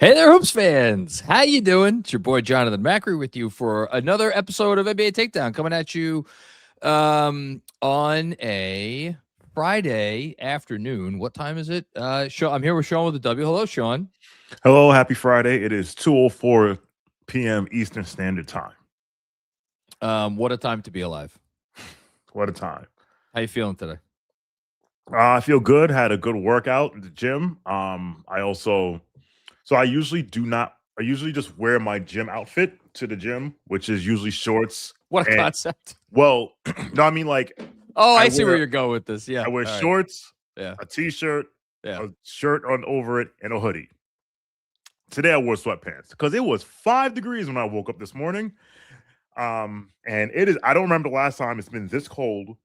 Hey there, Hoops fans. How you doing? It's your boy Jonathan Macri with you for another episode of NBA Takedown coming at you on a Friday afternoon. What time is it? I'm here with Sean with the W. Hello, Sean. Hello, happy Friday. It is 2:04 p.m. Eastern Standard Time. What a time to be alive. What a time. How you feeling today? I feel good. Had a good workout at the gym. I usually just wear my gym outfit to the gym, which is usually shorts. What a And concept. well, no, I mean like Oh, I see where you're going with this. Yeah. I wear All right. shorts, Yeah. a t-shirt, Yeah. a shirt on over it, and a hoodie. Today I wore sweatpants because it was 5 degrees when I woke up this morning. And I don't remember the last time it's been this cold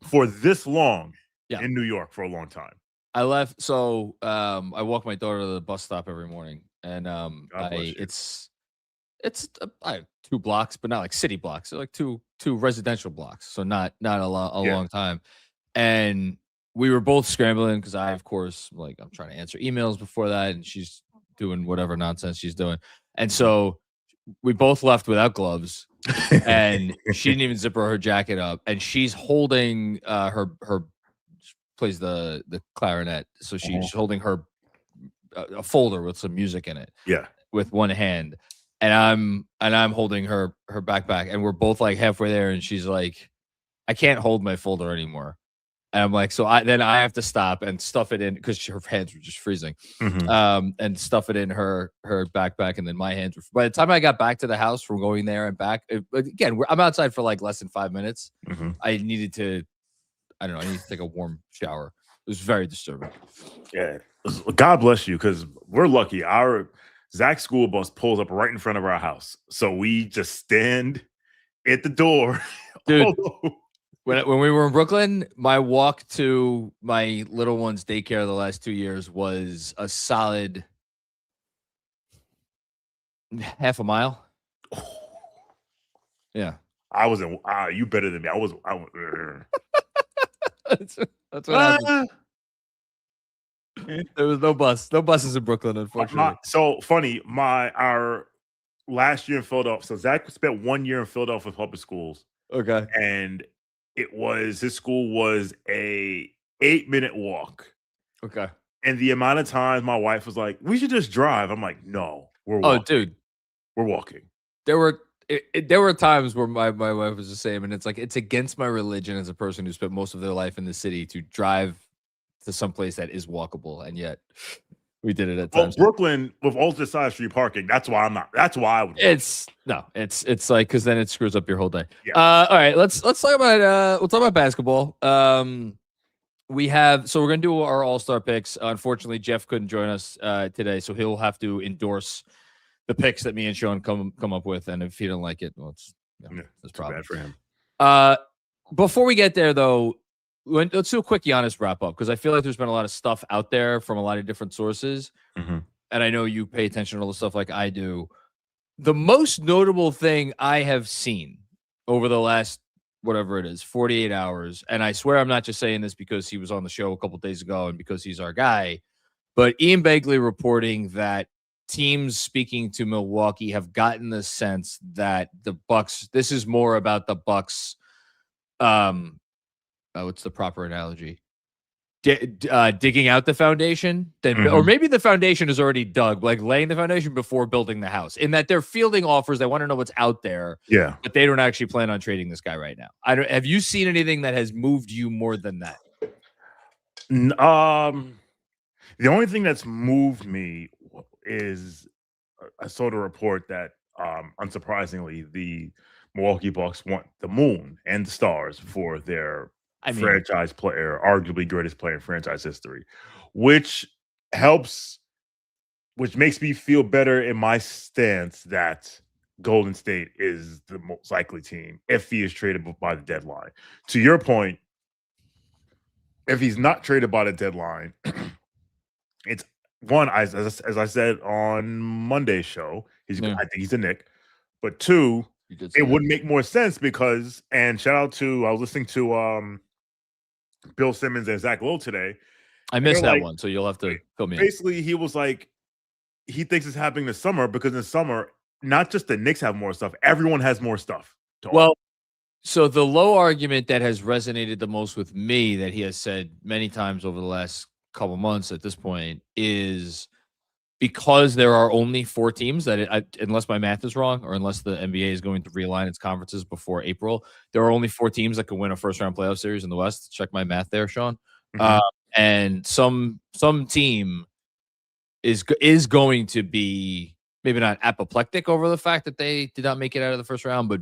for this long in New York for a long time. I left, so I walk my daughter to the bus stop every morning, and it's 2 blocks, but not like city blocks. They're like two residential blocks, so not a long time. And we were both scrambling because I, of course, I'm trying to answer emails before that, and she's doing whatever nonsense she's doing, and so we both left without gloves, and she didn't even zip her jacket up, and she's holding her plays the clarinet, so she's holding her a folder with some music in it. Yeah. With one hand, and I'm holding her backpack, and we're both like halfway there, and she's like, "I can't hold my folder anymore." And I'm like, so I have to stop and stuff it in because her hands were just freezing, and stuff it in her backpack, and then my hands were. By the time I got back to the house from going there and back, I'm outside for like less than 5 minutes. I needed to. I don't know. I need to take a warm shower. It was very disturbing. Yeah. God bless you, because we're lucky. Our Zach school bus pulls up right in front of our house. So we just stand at the door. Dude, when we were in Brooklyn, my walk to my little one's daycare the last 2 years was a solid half a mile. Yeah. I wasn't you better than me. I was That's what happened. There was no buses in Brooklyn, unfortunately. So funny, our last year in Philadelphia, so Zach spent 1 year in Philadelphia public schools. Okay. And his school was a 8-minute walk. Okay. And the amount of times my wife was like, "We should just drive." I'm like, "No, we're walking." Oh, dude. We're walking. There were times where my wife was the same, and it's like it's against my religion as a person who spent most of their life in the city to drive to some place that is walkable, and yet we did it at times. Brooklyn with alternate side street parking. That's why I'm not. That's why I would. It's like because then it screws up your whole day. Yeah. All right, let's talk about basketball. We're gonna do our all-star picks. Unfortunately, Jeff couldn't join us today, so he'll have to endorse the picks that me and Sean come up with, and if he don't like it, well, it's probably bad for him. Before we get there, though, let's do a quick Giannis wrap up, because I feel like there's been a lot of stuff out there from a lot of different sources, and I know you pay attention to all the stuff like I do. The most notable thing I have seen over the last whatever it is 48 hours, and I swear I'm not just saying this because he was on the show a couple days ago and because he's our guy, but Ian Begley reporting that teams speaking to Milwaukee have gotten the sense that the Bucks, this is more about the Bucks, what's the proper analogy? Digging out the foundation, or maybe the foundation is already dug, like laying the foundation before building the house, in that they're fielding offers. They want to know what's out there. Yeah. But they don't actually plan on trading this guy right now. Have you seen anything that has moved you more than that? The only thing that's moved me is I saw the report that, unsurprisingly, the Milwaukee Bucks want the moon and the stars for their franchise player, arguably greatest player in franchise history, which makes me feel better in my stance that Golden State is the most likely team if he is traded by the deadline. To your point, if he's not traded by the deadline, it's one, as I said on Monday's show, I think he's a Knick. But two, it would make more sense because, and shout out to, I was listening to Bill Simmons and Zach Lowe today. I missed that one, so you'll have to fill me in. Basically, he was like, he thinks it's happening this summer because in summer, not just the Knicks have more stuff, everyone has more stuff. Well, so the low argument that has resonated the most with me that he has said many times over the last couple months at this point is because there are only 4 teams unless my math is wrong or unless the NBA is going to realign its conferences before April, there are only 4 teams that can win a first round playoff series in the West. Check my math there, Sean. And some team is going to be maybe not apoplectic over the fact that they did not make it out of the first round, but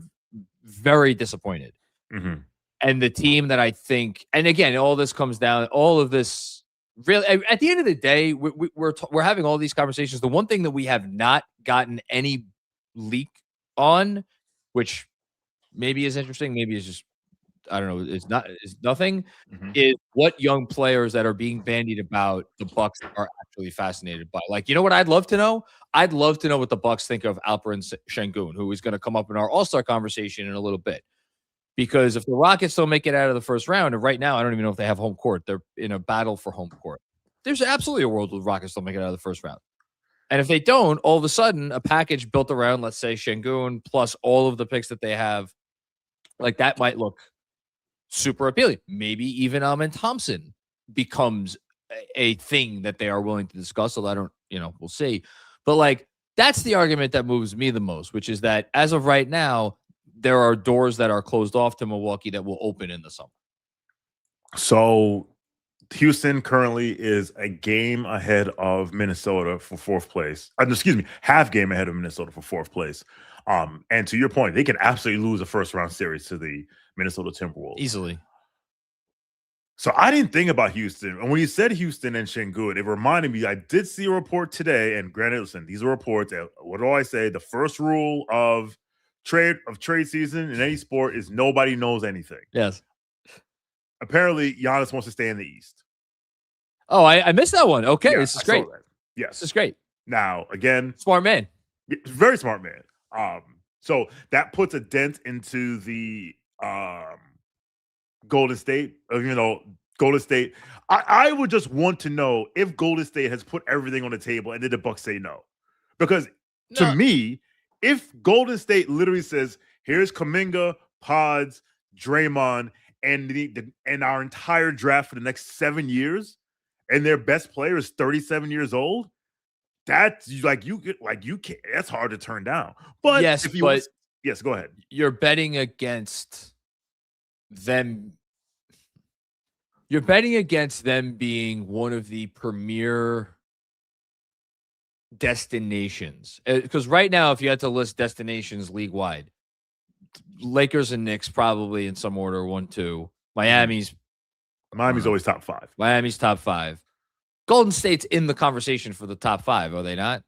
very disappointed. And the team that I think, and again, all this comes down, all of this really, at the end of the day, we're having all these conversations. The one thing that we have not gotten any leak on, which maybe is interesting, maybe is just, I don't know, it's nothing, is what young players that are being bandied about the Bucks are actually fascinated by. Like, you know what I'd love to know? I'd love to know what the Bucks think of Alperen Sengun, who is going to come up in our All-Star conversation in a little bit. Because if the Rockets don't make it out of the first round, and right now I don't even know if they have home court, they're in a battle for home court. There's absolutely a world where the Rockets don't make it out of the first round. And if they don't, all of a sudden, a package built around, let's say, Sengun plus all of the picks that they have, like that might look super appealing. Maybe even Amen Thompson becomes a thing that they are willing to discuss. So I don't, we'll see. But like, that's the argument that moves me the most, which is that as of right now, there are doors that are closed off to Milwaukee that will open in the summer. So Houston currently is a game ahead of Minnesota for 4th place. Excuse me, half game ahead of Minnesota for 4th place. And to your point, they can absolutely lose a first round series to the Minnesota Timberwolves. Easily. So I didn't think about Houston. And when you said Houston and Sengun, it reminded me, I did see a report today, and granted, listen, these are reports. What do I say? The first rule of trade season in any sport is nobody knows anything. Yes. Apparently, Giannis wants to stay in the East. Oh, I missed that one. Okay, this is great. Yes, this is great. Now, again, smart man. Very smart man. So that puts a dent into the Golden State. Golden State. I would just want to know if Golden State has put everything on the table and did the Bucks say no? Because to me, if Golden State literally says, here's Kuminga, Pods, Draymond, and our entire draft for the next 7 years, and their best player is 37 years old, that's that's hard to turn down. But yes, yes, go ahead. You're betting against them. You're betting against them being one of the premier destinations. Because right now, if you had to list destinations league-wide, Lakers and Knicks probably in some order, 1, 2. Miami's always top 5. Miami's top 5. Golden State's in the conversation for the top 5, are they not?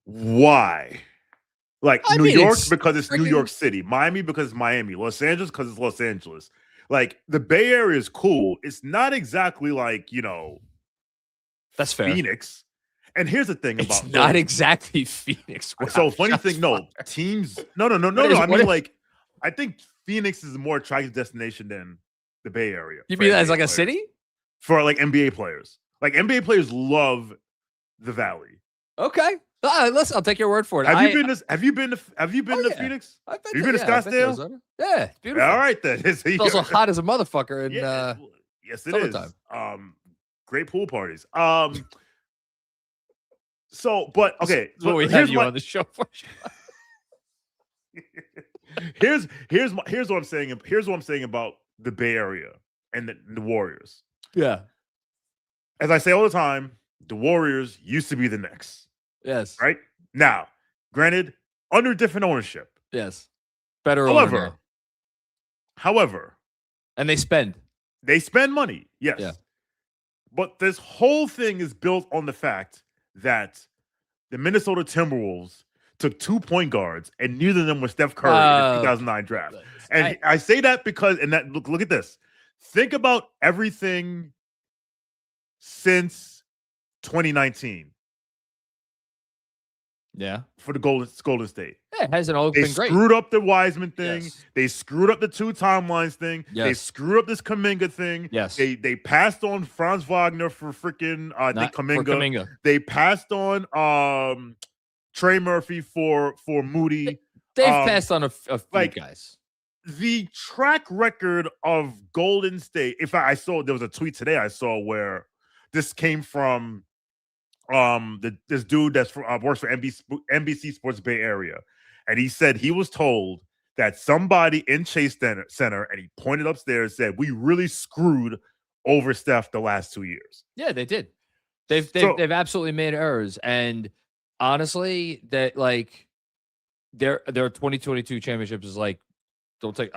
Why? Like New York because it's New York City, Miami because it's Miami, Los Angeles because it's Los Angeles. Like the Bay Area is cool. It's not exactly like, that's fair. Phoenix. And here's the thing it's not exactly Phoenix. Wow, so funny thing, teams. No. I mean, like, I think Phoenix is a more attractive destination than the Bay Area. You mean that as like a city? For like NBA players. Like NBA players love the Valley. Okay. Listen, I'll take your word for it. Have you been to Phoenix? Have you been to Scottsdale? Yeah, it's beautiful. All right then. It's also hot as a motherfucker. Yes, it is. Great pool parties. So, but okay. So we have you on the show for. Here's what I'm saying. Here's what I'm saying about the Bay Area and the Warriors. Yeah. As I say all the time, the Warriors used to be the Knicks. Yes. Right? Now, granted, under different ownership. Yes. Better However. And they spend. They spend money. Yes. Yeah. But this whole thing is built on the fact that the Minnesota Timberwolves took 2 point guards, and neither of them were Steph Curry in the 2009 draft. And I say that because, look at this. Think about everything since 2019. Yeah. For the Golden State. it hasn't always They been great. screwed up the Wiseman thing. Yes. They screwed up the 2 timelines thing. Yes. They screwed up this Kuminga thing. Yes. They passed on Franz Wagner for freaking I think Kuminga. They passed on Trey Murphy for Moody. They've passed on a few guys. The track record of Golden State. If I saw, there was a tweet today I saw where this came from this dude that's works for NBC Sports Bay Area, and he said he was told that somebody in Chase Center, and he pointed upstairs, said we really screwed over Steph the last 2 years. Yeah, they did. They've absolutely made errors, and honestly, that like their 2022 championships is like, don't take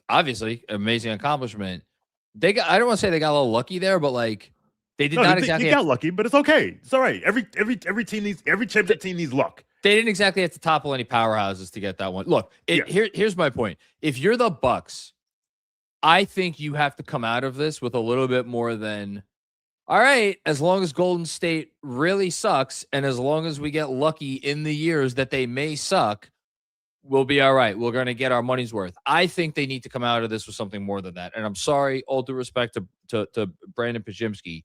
obviously amazing accomplishment. They got, I don't want to say they got a little lucky there, but like they did not exactly. They got lucky, but it's okay. It's all right. Every team needs, every championship team needs luck. They didn't exactly have to topple any powerhouses to get that one. Look, here's my point. If you're the Bucks, I think you have to come out of this with a little bit more than, all right, as long as Golden State really sucks, and as long as we get lucky in the years that they may suck, we'll be all right. We're going to get our money's worth. I think they need to come out of this with something more than that. And I'm sorry, all due respect to Brandon Pajimski.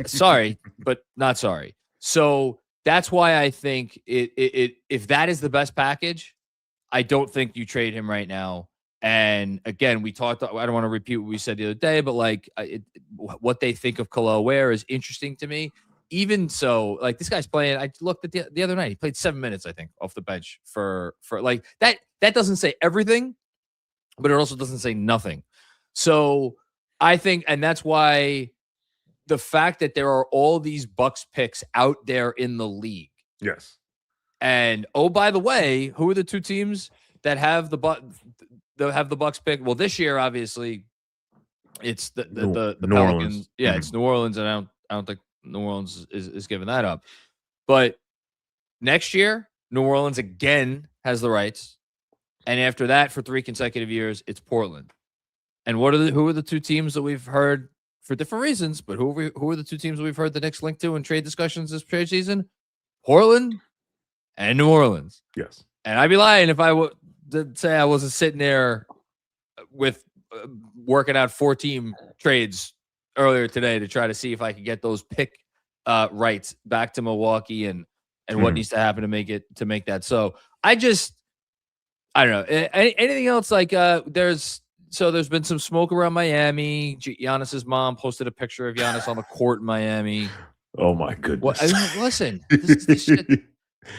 Sorry, but not sorry. So that's why I think if that is the best package, I don't think you trade him right now. And again, we talked, I don't want to repeat what we said the other day, but like what they think of Khalil Ware is interesting to me. Even so, like this guy's playing. I looked at the other night. He played 7 minutes, I think, off the bench for like that. That doesn't say everything, but it also doesn't say nothing. So I think, and that's why the fact that there are all these Bucks picks out there in the league. Yes. And oh, by the way, who are the two teams that have the Bucks pick? Well, this year, obviously, it's the Pelicans. Orleans. Yeah, it's New Orleans, and I don't think New Orleans is giving that up. But next year, New Orleans again has the rights. And after that, for 3 consecutive years, it's Portland. And who are the two teams that we've heard for different reasons, but who are the two teams that we've heard the Knicks linked to in trade discussions this trade season? Portland and New Orleans. Yes. And I'd be lying if I would say I wasn't sitting there with working out 4-team trades earlier today to try to see if I could get those pick rights back to Milwaukee and what needs to happen to make that. So I don't know. Anything else? Like there's been some smoke around Miami. Giannis's mom posted a picture of Giannis on the court in Miami. Oh my goodness! Well, I mean, listen, this shit,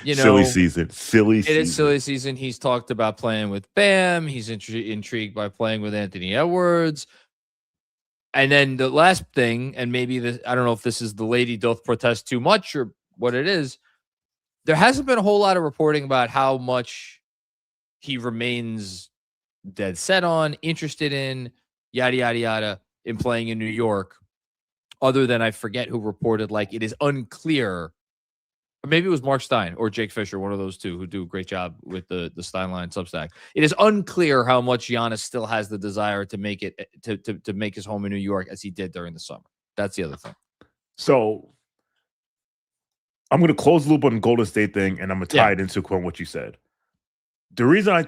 silly season. It is silly season. He's talked about playing with Bam. He's intrigued by playing with Anthony Edwards. And then the last thing, and maybe I don't know if this is the lady doth protest too much or what it is. There hasn't been a whole lot of reporting about how much he remains dead set on, interested in, yada, yada, yada, in playing in New York, other than I forget who reported, like, it is unclear, or maybe it was Mark Stein or Jake Fisher, one of those two who do a great job with the Steinline Substack. It is unclear how much Giannis still has the desire to make it, to make his home in New York as he did during the summer. That's the other thing. So I'm going to close the loop on the Golden State thing, and I'm going to tie it into what you said. The reason I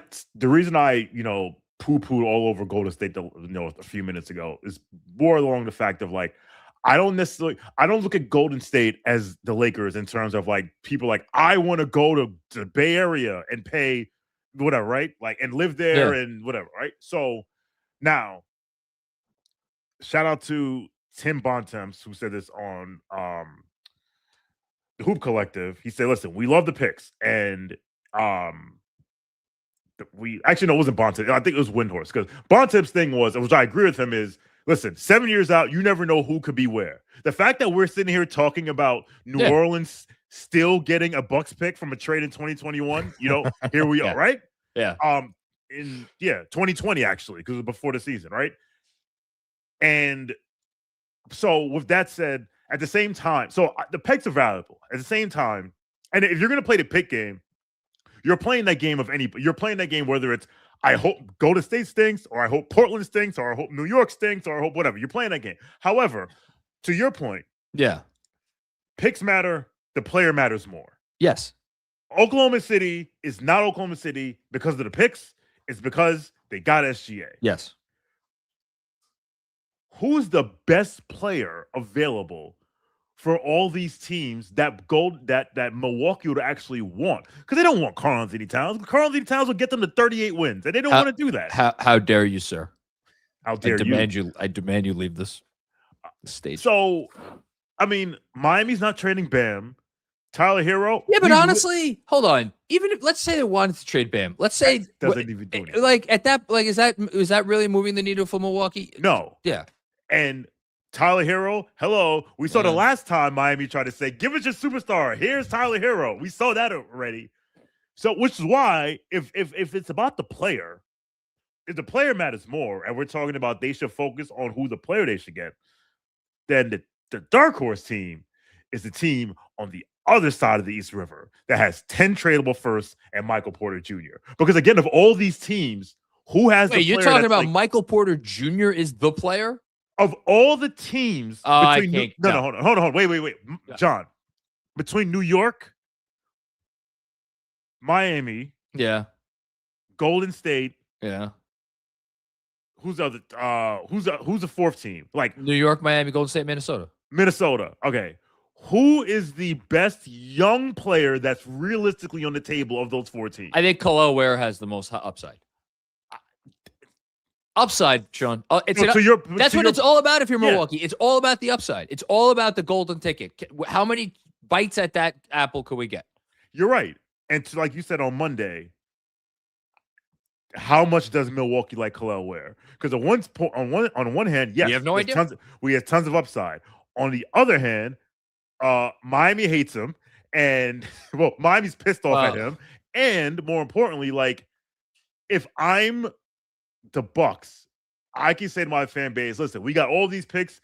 poo-pooed all over Golden State a few minutes ago is more along the fact of like, I don't look at Golden State as the Lakers in terms of like people like, I want to go to the Bay Area and pay whatever, right? Like, and live there and whatever, right? So now, shout out to Tim Bontemps, who said this on the Hoop Collective. He said, listen, we love the picks, and we actually, no, it wasn't Bontemps. I think it was Windhorst, because Bontemps' thing was, which I agree with him, is listen, 7 years out, you never know who could be where. The fact that we're sitting here talking about New Orleans still getting a Bucks pick from a trade in 2021, here we are, right? Yeah. In 2020 actually, because it was before the season, right? And so with that said, at the same time, so the picks are valuable. At the same time, and if you're going to play the pick game, you're playing that game whether it's I hope Golden State stinks, or I hope Portland stinks, or I hope New York stinks, or I hope whatever. You're playing that game. However, to your point, picks matter. The player matters more. Yes. Oklahoma City is not Oklahoma City because of the picks. It's because they got SGA. Yes. Who's the best player available for all these teams that Milwaukee would actually want? Because they don't want Karl-Anthony Towns. Karl-Anthony Towns will get them to 38 wins, and they don't want to do that. How dare you, sir? How dare you? I demand you leave this stage. So, I mean, Miami's not trading Bam. Tyler Hero. Yeah, but honestly, hold on. Even if, let's say they wanted to trade Bam, let's say doesn't even do anything. Like at that, like is that really moving the needle for Milwaukee? No. Yeah. And Tyler Hero, hello. We saw the last time Miami tried to say, "Give us your superstar." Here's Tyler Hero. We saw that already. So, which is why, if it's about the player, if the player matters more, and we're talking about they should focus on who the player they should get, then the dark horse team is the team on the other side of the East River that has 10 tradable firsts and Michael Porter Jr. Because again, of all these teams, who has the player? You're talking about Michael Porter Jr. is the player? Of all the teams between hold on. Wait. Yeah. John. Between New York, Miami, Golden State, who's the other who's the fourth team? Like New York, Miami, Golden State, Minnesota. Okay. Who is the best young player that's realistically on the table of those four teams? I think Khalil Ware has the most upside. Upside, Sean. That's what it's all about if you're Milwaukee. It's all about the upside. It's all about the golden ticket. How many bites at that apple could we get? You're right. And like you said on Monday, how much does Milwaukee like Khalil Ware? Because on one hand, yes, we have no idea. We have tons of upside. On the other hand, Miami hates him, and Miami's pissed off at him. And more importantly, like if I'm the Bucks, I can say to my fan base, listen, we got all these picks,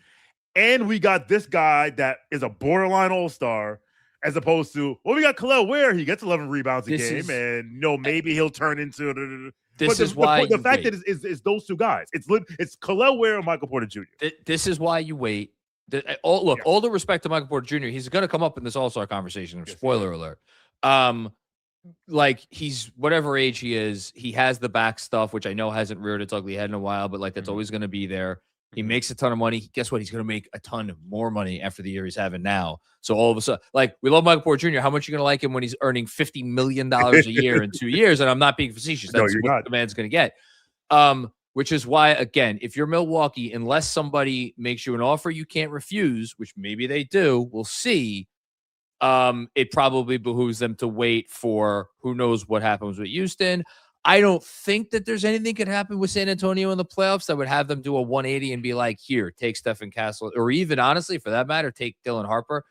and we got this guy that is a borderline all-star, as opposed to, we got Khalil Ware. He gets 11 rebounds a game, and maybe he'll turn into. The fact that it's those two guys. It's Khalil Ware and Michael Porter Jr. This is why you wait. All the respect to Michael Porter Jr., he's going to come up in this All-Star conversation. Spoiler alert. Like he's whatever age he is, he has the back stuff, which I know hasn't reared its ugly head in a while, but like that's always going to be there. He makes a ton of money. Guess what? He's going to make a ton more money after the year he's having now. So all of a sudden, like we love Michael Porter Jr. How much are you going to like him when he's earning $50 million a year in 2 years? And I'm not being facetious. That's what the man's going to get. Which is why, again, if you're Milwaukee, unless somebody makes you an offer you can't refuse, which maybe they do, we'll see. It probably behooves them to wait for who knows what happens with Houston. I don't think that there's anything could happen with San Antonio in the playoffs that would have them do a 180 and be like, here, take Stephen Castle, or even honestly, for that matter, take Dylan Harper.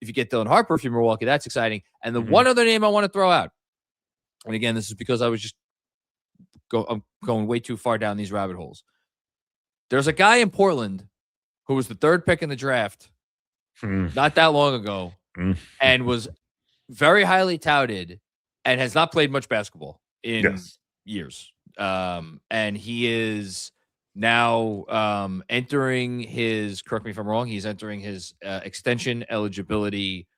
If you get Dylan Harper, if you're Milwaukee, that's exciting. And the one other name I want to throw out, and again, this is because I was just I'm going way too far down these rabbit holes. There's a guy in Portland who was the third pick in the draft not that long ago and was very highly touted and has not played much basketball in years. And he is now entering his, correct me if I'm wrong, he's entering his extension eligibility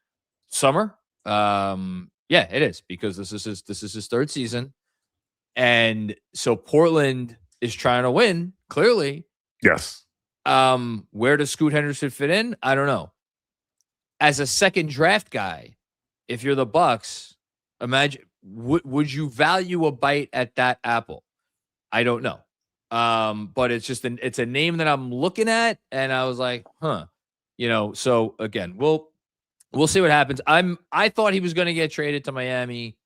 summer. Yeah, it is, because this is his third season. And so Portland is trying to win, clearly. Yes. Where does Scoot Henderson fit in? I don't know. As a second draft guy, if you're the Bucks, imagine, would you value a bite at that apple? I don't know. But it's just it's a name that I'm looking at, and I was like, so again, we'll see what happens. I thought he was going to get traded to Miami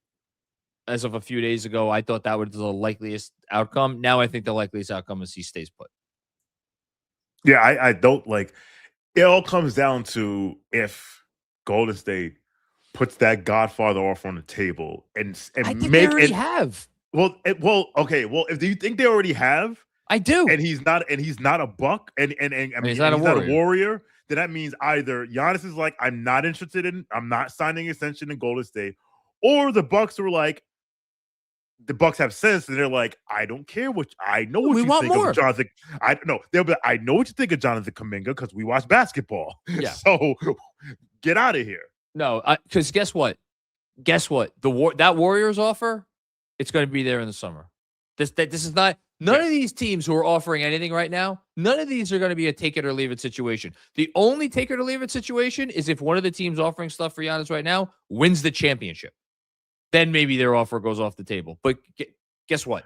as of a few days ago. I thought that was the likeliest outcome. Now I think the likeliest outcome is he stays put. Yeah, I don't like. It all comes down to if Golden State puts that Godfather offer on the table and I think make they already it have. Okay. Well, if you think they already have, I do, and he's not a Buck, and he's not a warrior, then that means either Giannis is like, I'm not signing an extension in Golden State, or the Bucks were like, the Bucks have sense, and they're like, I don't care I know what you think of Jonathan. They'll be like, I know what you think of Jonathan Kuminga because we watch basketball. Yeah. So get out of here. No, because guess what? guess what? That Warriors offer, it's going to be there in the summer. This is not none of these teams who are offering anything right now. None of these are going to be a take it or leave it situation. The only take it or leave it situation is if one of the teams offering stuff for Giannis right now wins the championship. Then maybe their offer goes off the table. But guess what?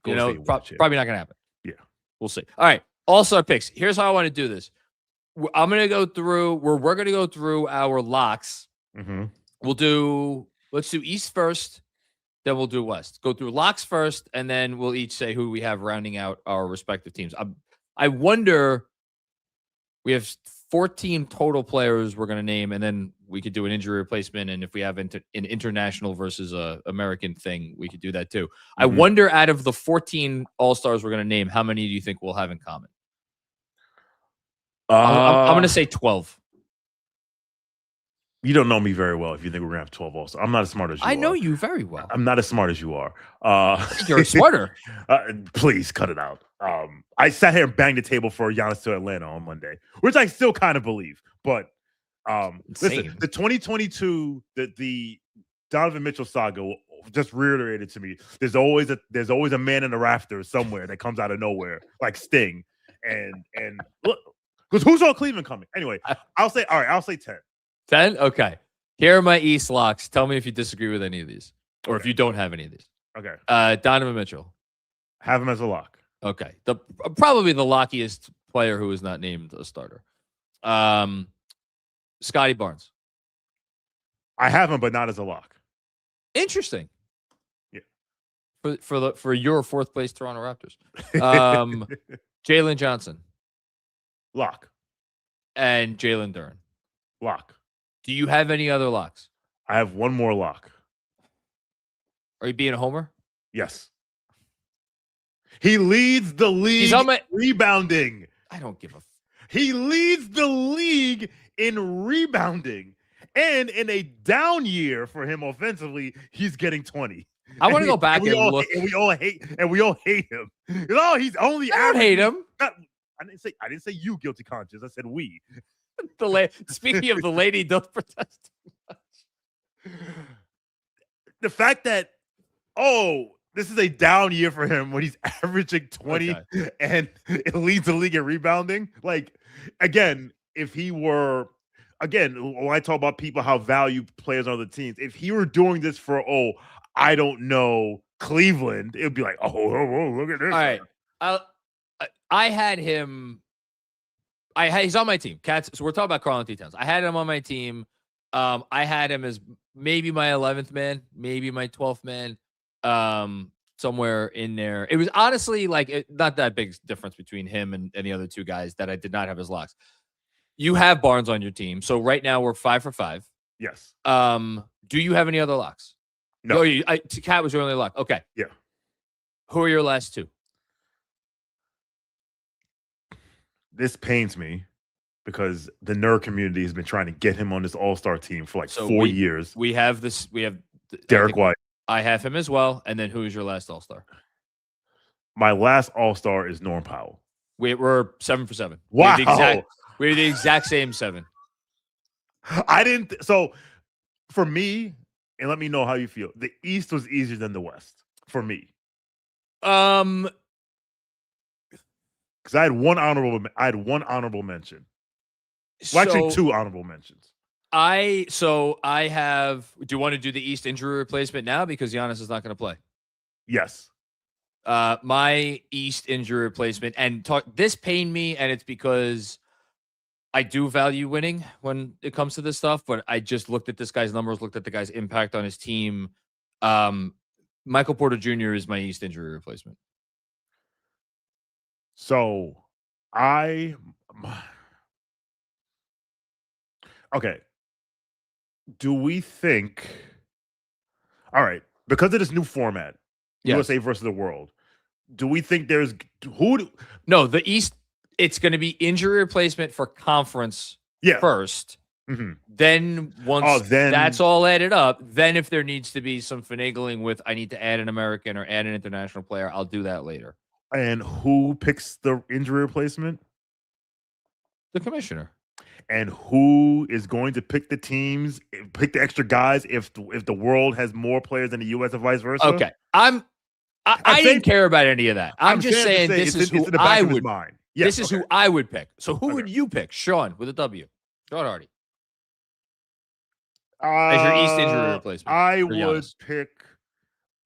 Probably not going to happen. Yeah, we'll see. All right, all-star picks. Here's how I want to do this. I'm going to go through. We're going to go through our locks. Mm-hmm. Let's do East first, then we'll do West. Go through locks first, and then we'll each say who we have rounding out our respective teams. I wonder. We have 14 total players we're going to name, and then we could do an injury replacement. And if we have an international versus a American thing, we could do that too. Mm-hmm. I wonder, out of the 14 All-Stars we're going to name, how many do you think we'll have in common? I'm going to say 12. You don't know me very well if you think we're going to have 12 All-Stars. I'm not as smart as you are. I know you very well. I'm not as smart as you are. You're smarter. Please cut it out. I sat here and banged the table for Giannis to Atlanta on Monday, which I still kind of believe. But listen, the 2022, the Donovan Mitchell saga just reiterated to me. There's always a man in the rafters somewhere that comes out of nowhere, like Sting. And look, because who's on Cleveland coming? Anyway, I'll say 10. 10? Okay. Here are my East locks. Tell me if you disagree with any of these, or if you don't have any of these. Okay. Donovan Mitchell. Have him as a lock. Okay. Probably the lockiest player who is not named a starter. Scotty Barnes. I have him, but not as a lock. Interesting. Yeah. For your fourth place Toronto Raptors. Jalen Johnson. Lock. And Jalen Duren. Lock. Do you have any other locks? I have one more lock. Are you being a homer? Yes. He leads the league in rebounding. I don't give a He leads the league in rebounding. And in a down year for him offensively, he's getting 20. I want to go back and look. And we all hate him. No, he's only I don't hate him. I didn't say you, guilty conscience. I said we. Speaking of the lady, don't protest too much. The fact that this is a down year for him when he's averaging 20 and it leads the league in rebounding. Like, again, when I talk about people how value players on the teams, if he were doing this for I don't know, Cleveland, it would be like, look at this. All right. I had him. He's on my team. Cats. So we're talking about Karl-Anthony Towns. I had him on my team. I had him as maybe my 11th man, maybe my 12th man, somewhere in there. It was honestly not that big difference between him and the other two guys that I did not have as locks. You have Barnes on your team, so right now we're 5 for 5. Yes. Do you have any other locks? No. Cat was your only lock. Okay. Yeah. Who are your last two? This pains me because the nerd community has been trying to get him on this all-star team for 4 years. We have this. We have Derek White. I have him as well. And then who's your last all-star? My last all-star is Norm Powell. We're 7 for 7. Wow. We're the exact same 7. So for me, and let me know how you feel, the East was easier than the West for me. Because I had one honorable mention. Well, actually, 2 honorable mentions. I have. Do you want to do the East injury replacement now because Giannis is not going to play? Yes. My East injury replacement, and this pained me, and it's because I do value winning when it comes to this stuff. But I just looked at this guy's numbers, looked at the guy's impact on his team. Michael Porter Jr. is my East injury replacement. So okay. Do we think, all right, because of this new format, USA versus the world, do we think the East, it's going to be injury replacement for conference first. Mm-hmm. Then once that's all added up, then if there needs to be some finagling with, I need to add an American or add an international player, I'll do that later. And who picks the injury replacement? The commissioner. and who is going to pick the teams, pick the extra guys if the world has more players than the U.S. and vice versa. Okay, I didn't care about any of that. I'm just saying this is who I would. Yes, this is who I would pick. So who would you pick, Sean, with a W? Sean Hardy. As your East injury replacement.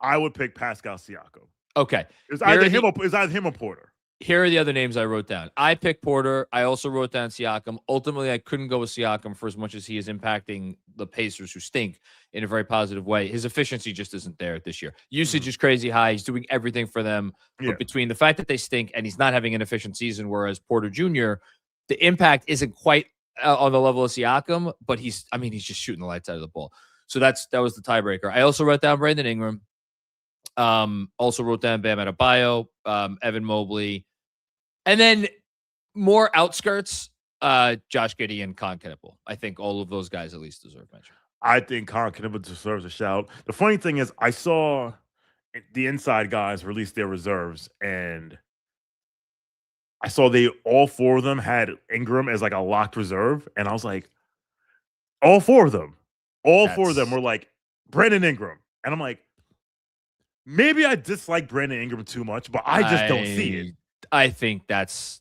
I would pick Pascal Siakam. Okay. It's either him or Porter. Here are the other names I wrote down. I picked Porter. I also wrote down Siakam. Ultimately, I couldn't go with Siakam for as much as he is impacting the Pacers, who stink, in a very positive way. His efficiency just isn't there this year. Usage is crazy high. He's doing everything for them. Yeah. But between the fact that they stink and he's not having an efficient season, whereas Porter Jr., the impact isn't quite on the level of Siakam, but he's just shooting the lights out of the ball. So that was the tiebreaker. I also wrote down Brandon Ingram. Also wrote down Bam Adebayo, Evan Mobley, and then more outskirts, Josh Giddey and Con Knippel. I think all of those guys at least deserve mention. I think Con Knippel deserves a shout. The funny thing is, I saw the inside guys release their reserves, and I saw all four of them had Ingram as like a locked reserve, and I was like, all four of them were like Brandon Ingram, and I'm like, maybe I dislike Brandon Ingram too much, but I just don't see it. I think that's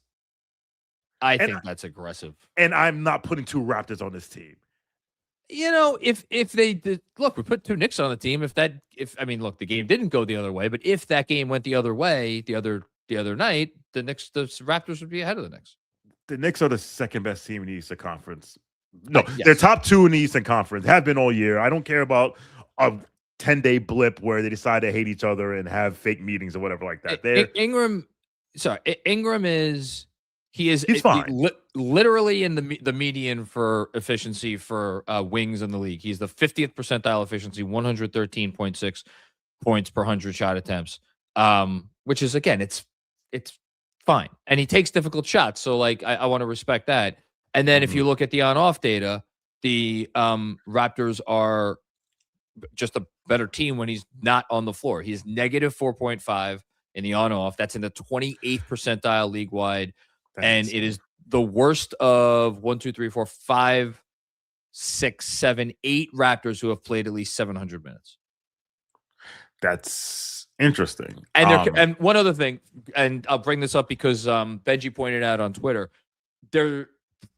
aggressive. And I'm not putting two Raptors on this team. You know, if they did, look, we put two Knicks on the team. Look, the game didn't go the other way, but if that game went the other way, the other night, the Raptors would be ahead of the Knicks. The Knicks are the second best team in the Eastern Conference. No, yes. They're top two in the Eastern Conference. Have been all year. I don't care about a 10-day blip where they decide to hate each other and have fake meetings or whatever like that. Ingram is he's fine. Literally in the median for efficiency for wings in the league. He's the 50th percentile efficiency, 113.6 points per 100 shot attempts. Which is, again, it's fine. And he takes difficult shots. So like I want to respect that. And then if you look at the on-off data, the Raptors are just a better team when he's not on the floor. He's negative 4.5 in the on-off. That's in the 28th percentile league-wide. And it is the worst of 1, 2, 3, 4, 5, 6, 7, 8 Raptors who have played at least 700 minutes. That's interesting. And and one other thing, and I'll bring this up because Benji pointed out on Twitter, they're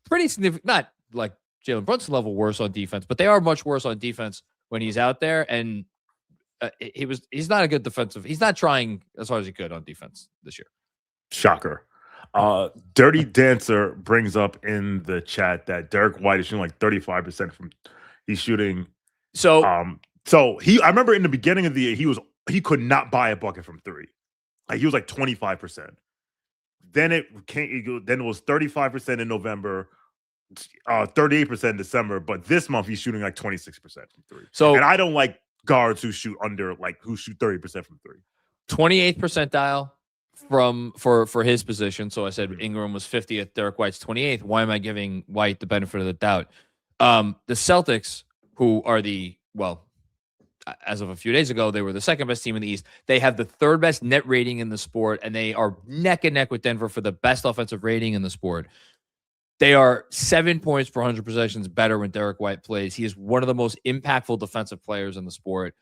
pretty significant, not like Jalen Brunson level worse on defense, but they are much worse on defense when he's out there. And he's not a good defensive. He's not trying as hard as he could on defense this year. Shocker. Dirty Dancer brings up in the chat that Derek White is shooting like 35% from he's shooting. So I remember in the beginning of the year, he could not buy a bucket from three. Like he was like 25%. Then it was 35% in November, 38% in December, but this month he's shooting like 26% from three. So, and I don't like guards who shoot 30% from three. 28th percentile for his position. So I said Ingram was 50th, Derek White's 28th. Why am I giving White the benefit of the doubt? The Celtics, who are as of a few days ago, they were the second best team in the East. They have the third best net rating in the sport, and they are neck and neck with Denver for the best offensive rating in the sport. They are 7 points per 100 possessions better when Derek White plays. He is one of the most impactful defensive players in the sport.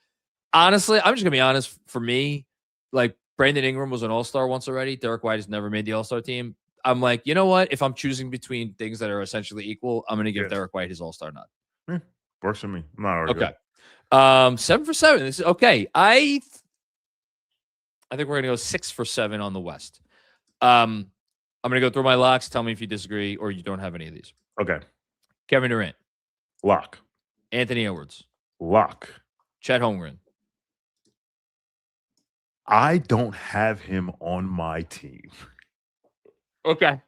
Honestly, I'm just going to be honest. For me, like Brandon Ingram was an all-star once already. Derek White has never made the all-star team. I'm like, you know what? If I'm choosing between things that are essentially equal, I'm going to give Derek White his all-star nod. Works for me. I'm not arguing. Okay. 7 for 7. This is okay. I think we're gonna go 6 for 7 on the West. I'm gonna go through my locks. Tell me if you disagree or you don't have any of these. Okay. Kevin Durant. Lock. Anthony Edwards. Lock. Chet Holmgren. I don't have him on my team. Okay.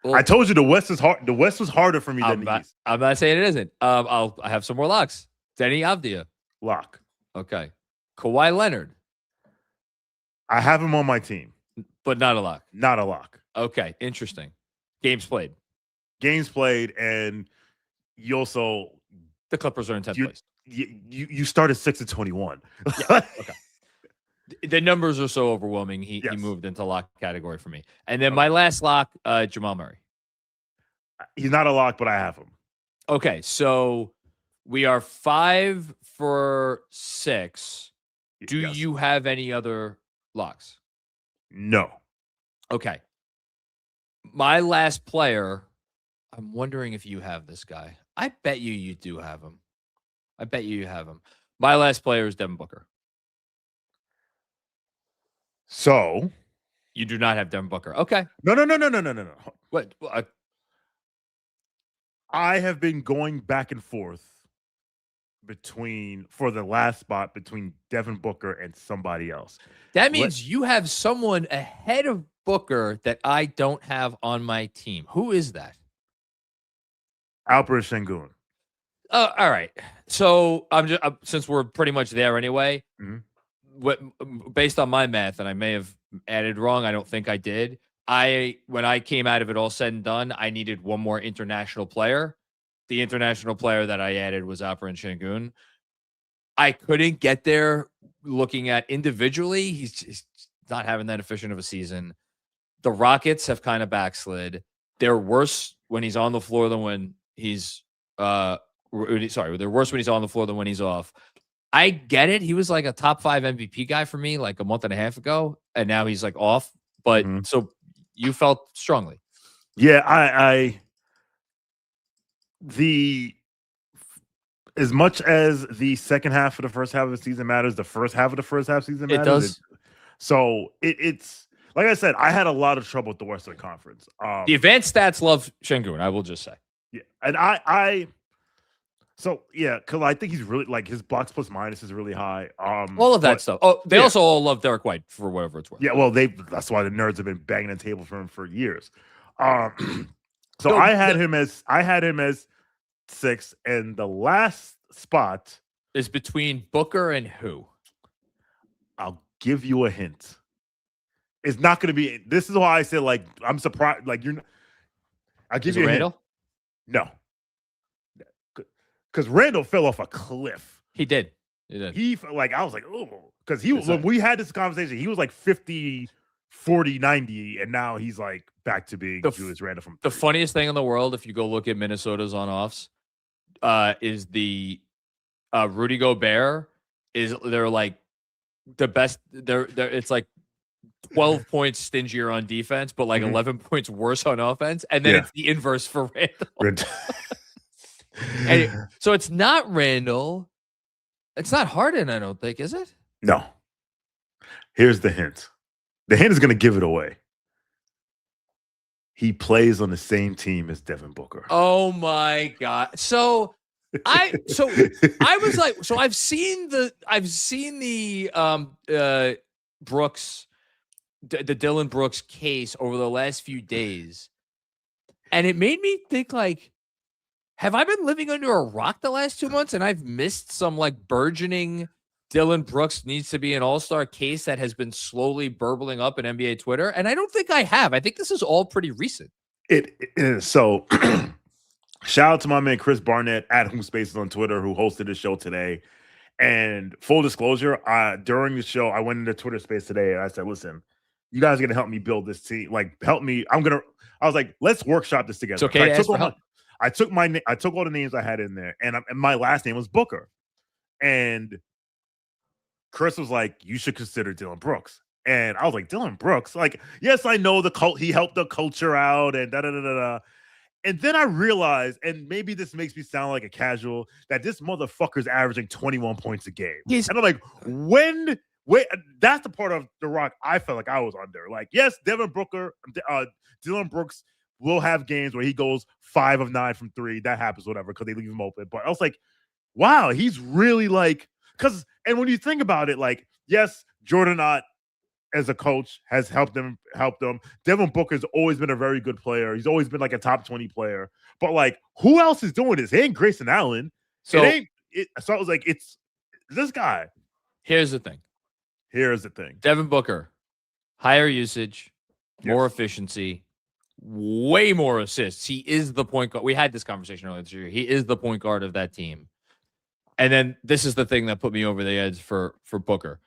Well, I told you the West is hard. The West was harder for me than the East. I'm not saying it isn't. I have some more locks. Denny Avdia. Lock. Okay. Kawhi Leonard. I have him on my team. But not a lock. Not a lock. Okay. Interesting. Games played. And you also... The Clippers are in 10th place. You started 6-21. Yeah. Okay. The numbers are so overwhelming. He moved into lock category for me. And then my last lock, Jamal Murray. He's not a lock, but I have him. Okay, so we are 5 for 6. Do Yes. you have any other locks? No. Okay. My last player, I'm wondering if you have this guy. I bet you do have him. I bet you have him. My last player is Devin Booker. So You do not have Devin Booker. Okay. No. What? I have been going back and forth for the last spot between Devin Booker and somebody else. That means you have someone ahead of Booker that I don't have on my team. Who is that? Alperen Sengun. All right. So I'm just since we're pretty much there anyway. Mm-hmm. What based on my math, and I may have added wrong. I don't think I did. When I came out of it all said and done, I needed one more international player. The international player that I added was Alperen Sengun. I couldn't get there looking at individually. He's not having that efficient of a season. The Rockets have kind of backslid. They're worse when he's on the floor than when he's they're worse when he's on the floor than when he's off. I get it. He was like a top 5 MVP guy for me like a month and a half ago, and now he's like off. But so you felt strongly. Yeah, as much as the second half of the first half of the season matters, the first half of the first half season matters. It does. So it's like I said, I had a lot of trouble with the Western Conference. The advanced stats love Sengun, I will just say. Yeah, and because I think he's really like his blocks plus minus is really high. All of that stuff. Oh, they also all love Derek White for whatever it's worth. Yeah, well, that's why the nerds have been banging the table for him for years. So I had him as 6, and the last spot is between Booker and who? I'll give you a hint. It's not going to be. This is why I said like I'm surprised. Like you're. I'll give you a Randall? Hint. No, because Randall fell off a cliff. He did. He like I was like, oh, because when we had this conversation, he was like 50, 40, 90, and now he's like back to being Julius Randle from 3. The funniest thing in the world, if you go look at Minnesota's on-offs, is the Rudy Gobert they're like the best. It's like 12 points stingier on defense, but like 11 points worse on offense, and then it's the inverse for Randall. So it's not Randall. It's not Harden, I don't think, is it? No. Here's the hint. The hint is going to give it away. He plays on the same team as Devin Booker. Oh my God. So I was like, so I've seen the Brooks, the Dylan Brooks case over the last few days. And it made me think like, have I been living under a rock the last 2 months and I've missed some like burgeoning Dylan Brooks needs to be an all-star case that has been slowly burbling up in NBA Twitter? And I don't think I have. I think this is all pretty recent. It is. So shout out to my man Chris Barnett at Hoop Spaces on Twitter who hosted the show today. And full disclosure, during the show, I went into Twitter space today and I said, listen, you guys are going to help me build this team. Like, help me. I was like, let's workshop this together. It's okay to ask for help. I took all the names I had in there, and my last name was Booker. And Chris was like, "You should consider Dylan Brooks." And I was like, "Dylan Brooks? Like, yes, I know the cult. He helped the culture out, and da da da da." And then I realized, and maybe this makes me sound like a casual, that this motherfucker's averaging 21 points a game. And I'm like, wait, that's the part of the rock I felt like I was under. Like, yes, Dylan Brooks will have games where he goes 5 of 9 from 3. That happens, whatever, because they leave him open. But I was like, wow, he's really like, and when you think about it, like, yes, Jordan Ott as a coach has helped them. Devin Booker's always been a very good player. He's always been like a top 20 player. But like, who else is doing this? It ain't Grayson Allen. So I was like, it's this guy. Here's the thing. Devin Booker, higher usage, more efficiency, way more assists. He is the point guard. We had this conversation earlier this year. He is the point guard of that team. And then this is the thing that put me over the edge for Booker.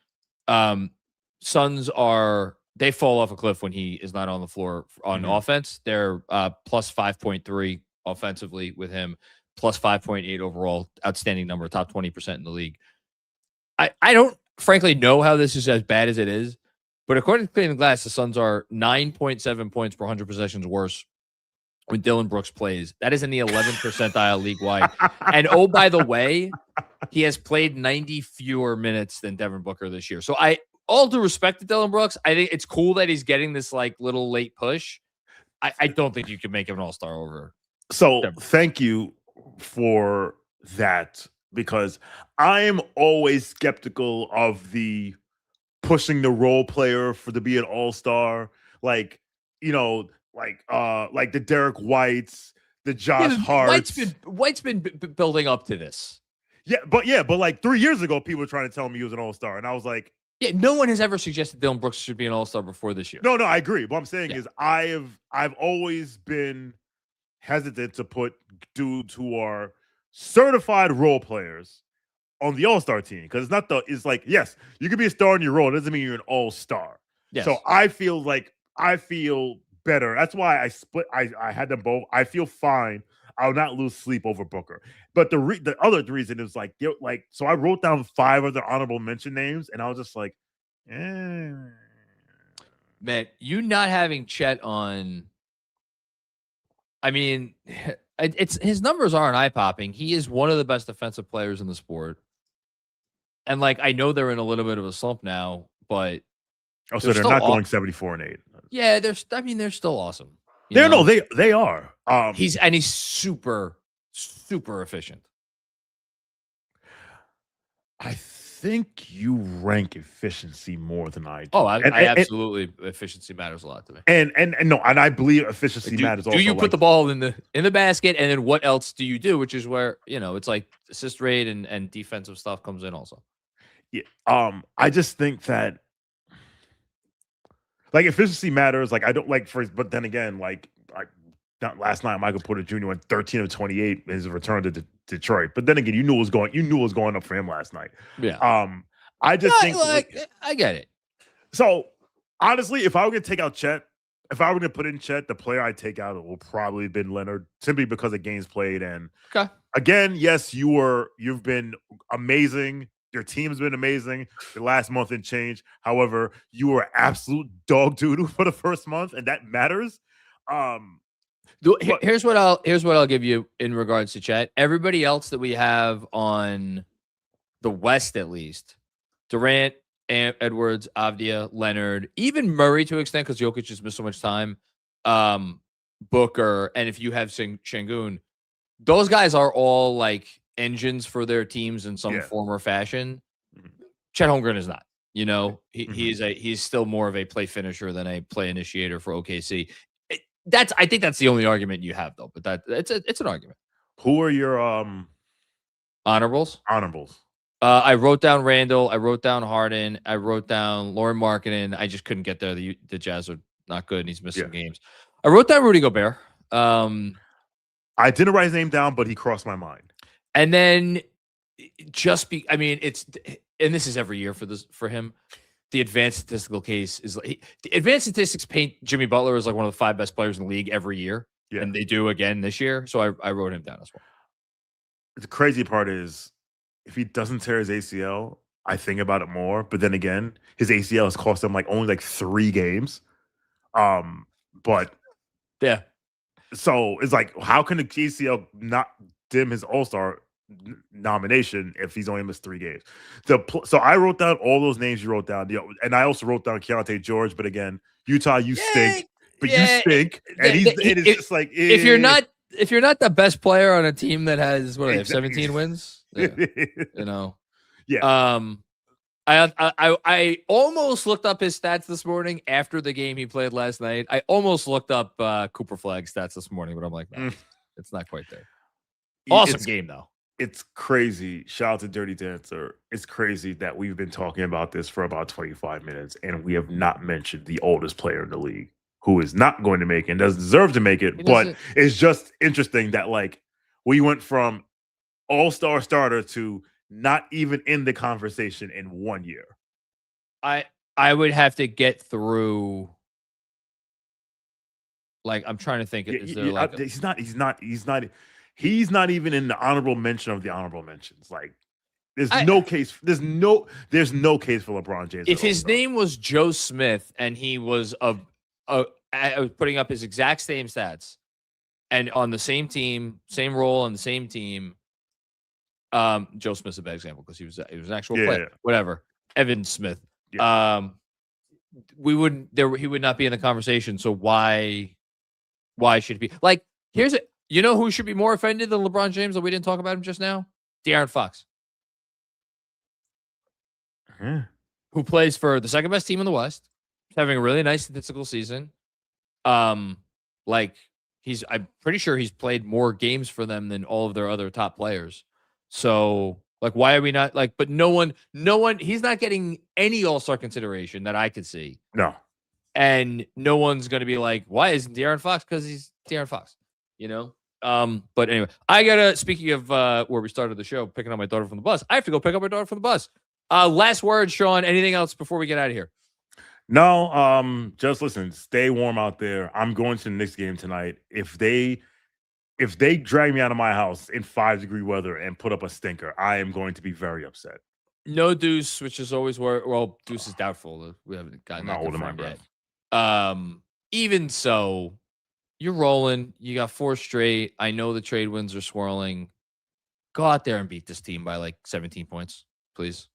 Suns are they fall off a cliff when he is not on the floor on offense. They're plus 5.3 offensively with him, plus 5.8 overall. Outstanding number, top 20% in the league. I don't frankly know how this is as bad as it is, but according to Clean Glass, the Suns are 9.7 points per 100 possessions worse when Dillon Brooks plays. That is in the 11th percentile league wide. And oh, by the way, he has played 90 fewer minutes than Devin Booker this year. So all due respect to Dillon Brooks, I think it's cool that he's getting this like little late push. I don't think you can make him an all-star over. So thank you for that, because I'm always skeptical of the pushing the role player to be an all-star, like, you know, like the Derek Whites, the Josh Harts. White's been building up to this. But like 3 years ago, people were trying to tell me he was an all-star, and I was like, yeah, no one has ever suggested Dillon Brooks should be an all-star before this year. No, I agree. What I'm saying is I've always been hesitant to put dudes who are certified role players on the all-star team, because it's like, yes, you can be a star in your role. It doesn't mean you're an all-star. Yes. So I feel better. That's why I had them both. I feel fine. I'll not lose sleep over Booker. But the other reason is like, so I wrote down 5 other honorable mention names, and I was just like, man, you not having Chet on, I mean, his numbers aren't eye-popping. He is one of the best defensive players in the sport. And like, I know they're in a little bit of a slump now, but so they're not going 74-8. Yeah, they're still awesome. They are. He's super, super efficient. I think you rank efficiency more than I do. Oh, I absolutely, efficiency matters a lot to me. And I believe efficiency matters also. Do you put the ball in the basket, and then what else do you do? Which is where, it's like assist rate and defensive stuff comes in also. Yeah. I just think that like efficiency matters. Like I don't like but then again, like last night Michael Porter Jr. went 13 of 28 in his return to Detroit. But then again, you knew it was going up for him last night. Yeah. I just think I get it. So honestly, if I were going to take out Chet, if I were going to put in Chet, the player I'd take out will probably have been Leonard, simply because of games played. And again, yes, you've been amazing. Your team's been amazing the last month and change. However, you were absolute dog doo-doo for the first month, and that matters. Here's what I'll give you in regards to Chet. Everybody else that we have on the West, at least, Durant, Edwards, Avdia, Leonard, even Murray to an extent, because Jokic just missed so much time. Booker, and if you have Şengün, those guys are all like engines for their teams in some form or fashion. Chet Holmgren is not. He's still more of a play finisher than a play initiator for OKC. I think that's the only argument you have, though. But it's an argument. Who are your honorables? I wrote down Randall. I wrote down Harden. I wrote down Lauren Markkinen. I just couldn't get there. The Jazz are not good, and he's missing games. I wrote down Rudy Gobert. I didn't write his name down, but he crossed my mind. And then and this is every year for him. The advanced statistical case is the advanced statistics paint Jimmy Butler as like one of the 5 best players in the league every year. Yeah. And they do again this year. So I wrote him down as well. The crazy part is, if he doesn't tear his ACL, I think about it more. But then again, his ACL has cost him only 3 games. But yeah. So it's like, how can the ACL not dim his All-Star nomination if he's only missed 3 games? So I wrote down all those names you wrote down, and I also wrote down Keontae George. But again, Utah, you stink. But you stink, and it's just like, if you're not the best player on a team that has 17 wins, I almost looked up his stats this morning after the game he played last night. I almost looked up Cooper Flagg's stats this morning, but I'm like, no, it's not quite there. Awesome game though. It's crazy. Shout out to Dirty Dancer. It's crazy that we've been talking about this for about 25 minutes, and we have not mentioned the oldest player in the league, who is not going to make it and doesn't deserve to make it. But it's just interesting that we went from all-star starter to not even in the conversation in 1 year. I I would have to get through. Like, I'm trying to think. Is there like he's not even in the honorable mention of the honorable mentions. Like, there's no case for LeBron James. If his name was Joe Smith and he was putting up his exact same stats and on the same team, same role on the same team, Joe Smith's a bad example because he was an actual player. Whatever. Evan Smith. Yeah. He would not be in the conversation. So why should it be? Like, you know who should be more offended than LeBron James that we didn't talk about him just now? De'Aaron Fox. Who plays for the second best team in the West, having a really nice statistical season. Like, I'm pretty sure he's played more games for them than all of their other top players. So, like, why are we not like? But no one. He's not getting any All-Star consideration that I could see. No, and no one's going to be like, why isn't De'Aaron Fox? Because he's De'Aaron Fox. You know. But anyway, I gotta. Speaking of where we started the show, picking up my daughter from the bus. I have to go pick up my daughter from the bus. Last word, Shawn. Anything else before we get out of here? No, just listen, stay warm out there. I'm going to the Knicks game tonight. If they drag me out of my house in 5-degree weather and put up a stinker, I am going to be very upset. No Deuce, which is always Deuce is doubtful. We haven't gotten that confirmed yet. Even so, you're rolling. You got 4 straight. I know the trade winds are swirling. Go out there and beat this team by like 17 points, please.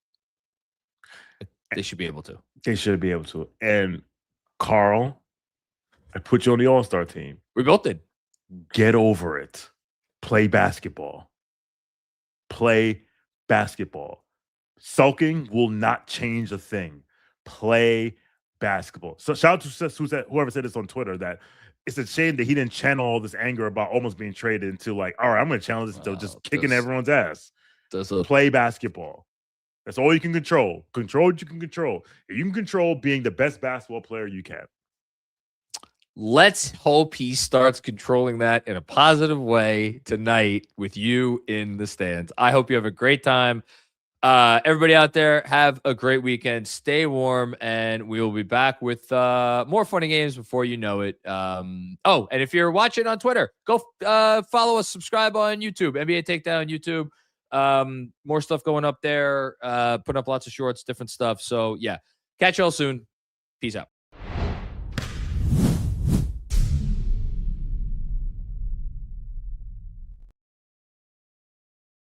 They should be able to. They should be able to. And Carl, I put you on the All-Star team. We both did. Get over it. Play basketball. Play basketball. Sulking will not change a thing. Play basketball. So shout out to whoever said this on Twitter that it's a shame that he didn't channel all this anger about almost being traded into like, all right, I'm going to challenge this to just kicking everyone's ass. Play basketball. That's all you can control. Control what you can control. If you can control being the best basketball player you can. Let's hope he starts controlling that in a positive way tonight with you in the stands. I hope you have a great time. Everybody out there, have a great weekend. Stay warm, and we will be back with more funny games before you know it. And if you're watching on Twitter, go follow us, subscribe on YouTube, NBA Takedown YouTube. More stuff going up there, putting up lots of shorts, different stuff. So yeah, catch y'all soon. Peace out.